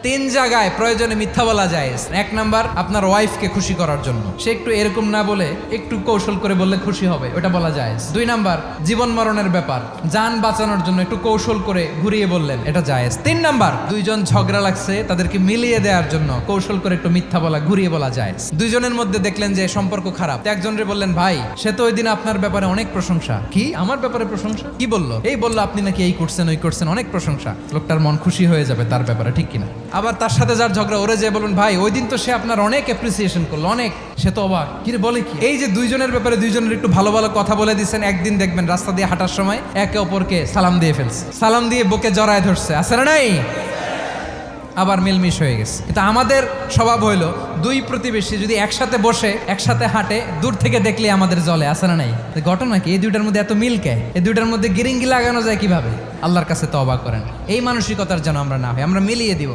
তিন জায়গায় প্রয়োজনে মিথ্যা বলা যায়। এক নাম্বার, আপনার ওয়াইফকে খুশি করার জন্য, সে একটু এরকম না বলে একটু কৌশল করে বললে খুশি হবে, ওটা বলা যায়। দুই নাম্বার, জীবন মরণের ব্যাপার, জান বাঁচানোর জন্য একটু কৌশল করে ঘুরিয়ে বললেন, এটা জায়েজ। তিন নাম্বার, দুইজন ঝগড়া লাগছে, তাদেরকে মিলিয়ে দেওয়ার জন্য কৌশল করে একটু মিথ্যা বলা, ঘুরিয়ে বলা যায়। দুইজনের মধ্যে দেখলেন যে সম্পর্ক খারাপ, একজনরে বললেন, ভাই সে তো ওই দিন আপনার ব্যাপারে অনেক প্রশংসা। কি আমার ব্যাপারে প্রশংসা? কি বললো? এই বললো আপনি নাকি এই করছেন ওই করছেন, অনেক প্রশংসা। লোকটার মন খুশি হয়ে যাবে তার ব্যাপারে, ঠিক কিনা? আবার তার সাথে যার ঝগড়া, ওরে যে বলুন, ভাই ওই দিন তো সে আপনার অনেক অ্যাপ্রিসিয়েশন করলো, অনেক, সে তো অবাক, কি রে বলে কি? এই যে দুইজনের ব্যাপারে দুইজনের একটু ভালো ভালো কথা বলে দিচ্ছেন, একদিন দেখবেন রাস্তা দিয়ে হাঁটার সময় একে অপরকে সালাম দিয়ে ফেলছে, সালাম দিয়ে বুকে জড়ায় ধরছে, আছে না নাই? আবার মিলমিশ হয়ে গেছে। কিন্তু আমাদের স্বভাব হইলো, দুই প্রতিবেশী যদি একসাথে বসে একসাথে হাঁটে, দূর থেকে দেখলে আমাদের জলে, আছে না নাই? ঘটনা কি? এই দুইটার মধ্যে এত মিল কে? এই দুইটার মধ্যে গিরিঙ্গি লাগানো যায় কিভাবে? আল্লাহর কাছে তওবা করেন, এই মানসিকতার যেন আমরা না হয়, আমরা মিলিয়ে দিব।